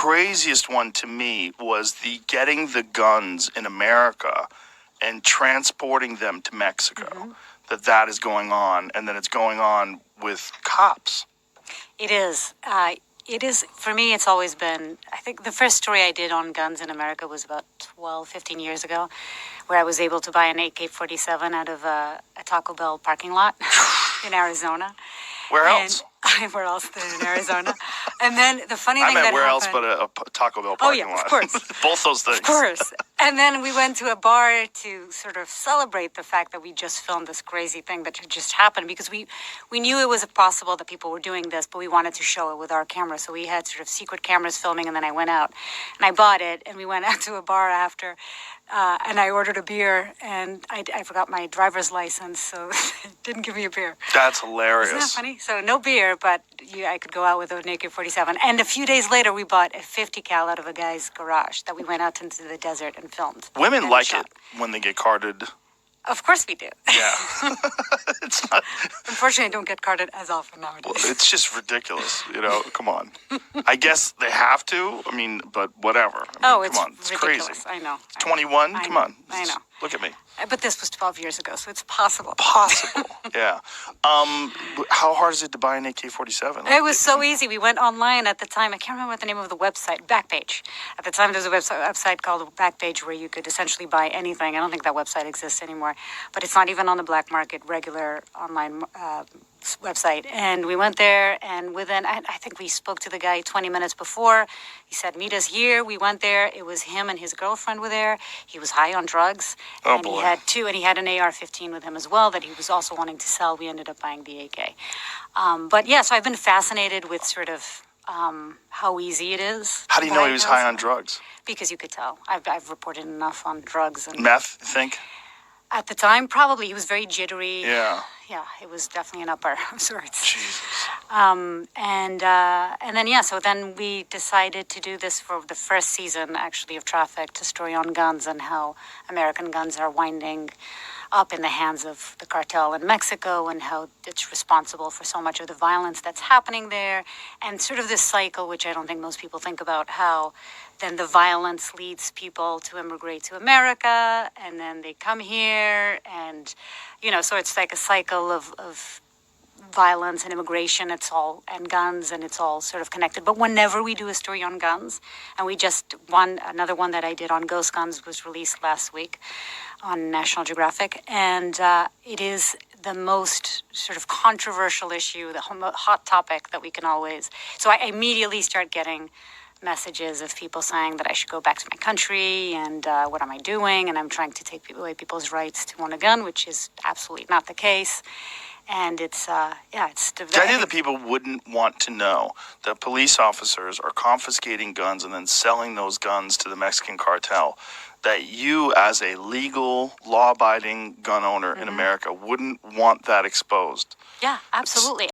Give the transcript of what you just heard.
craziest one to me was the getting the guns in America and transporting them to Mexico. That is going on, and then it's going on with cops. It is. It is, for me, it's always been, I think the first story I did on guns in America was about 12, 15 years ago, where I was able to buy an AK-47 out of a Taco Bell parking lot in Arizona. Where else? Where else than in Arizona? And then the funny thing that happened... where else but a Taco Bell parking lot? Of course. Both those things. Of course. And then we went to a bar to sort of celebrate the fact that we just filmed this crazy thing that had just happened, because we knew it was possible that people were doing this, but we wanted to show it with our camera. So we had sort of secret cameras filming, and then I went out and I bought it, and we went out to a bar after, and I ordered a beer, and I forgot my driver's license, so it didn't give me a beer. That's hilarious. Isn't that funny? So no beer, but I could go out with an AK-47. And a few days later, we bought a 50 cal out of a guy's garage that we went out into the desert and filmed. Women like it when they get carded. Of course we do. Yeah. It's not... Unfortunately, I don't get carded as often nowadays. Well, it's just ridiculous, come on. I guess they have to, but whatever. It's come on. It's ridiculous. Crazy. I know. 21? Come on. I know. Look at me. But this was 12 years ago, so it's possible. Possible, yeah. How hard is it to buy an AK-47? It was so easy. We went online at the time. I can't remember what the name of the website, Backpage. At the time, there was a website called Backpage where you could essentially buy anything. I don't think that website exists anymore. But it's not even on the black market, regular online website. And we went there, and within, I think we spoke to the guy 20 minutes before. He said, meet us here. We went there. It was him and his girlfriend were there. He was high on drugs. Oh, and boy. He had an AR-15 with him as well that he was also wanting to sell. We ended up buying the AK. But yeah, so I've been fascinated with sort of how easy it is. How do you know he was high on drugs? Because you could tell. I've reported enough on drugs. And meth, you think? At the time, probably. He was very jittery. Yeah. Yeah, it was definitely an upper of sorts. Jesus. And then, so then we decided to do this for the first season, actually, of Trafficked, a story on guns and how American guns are winding up in the hands of the cartel in Mexico and how it's responsible for so much of the violence that's happening there. And sort of this cycle, which I don't think most people think about, how then the violence leads people to immigrate to America, and then they come here, and, so it's like a cycle of violence and immigration, and guns, and it's all sort of connected. But whenever we do a story on guns, and another one that I did on ghost guns was released last week on National Geographic, and it is the most sort of controversial issue, the hot topic that we can always... So I immediately start getting messages of people saying that I should go back to my country, and what am I doing? And I'm trying to take away people's rights to own a gun, which is absolutely not the case. And it's the idea that people wouldn't want to know that police officers are confiscating guns and then selling those guns to the Mexican cartel, that you as a legal, law-abiding gun owner in America wouldn't want that exposed. Yeah, absolutely.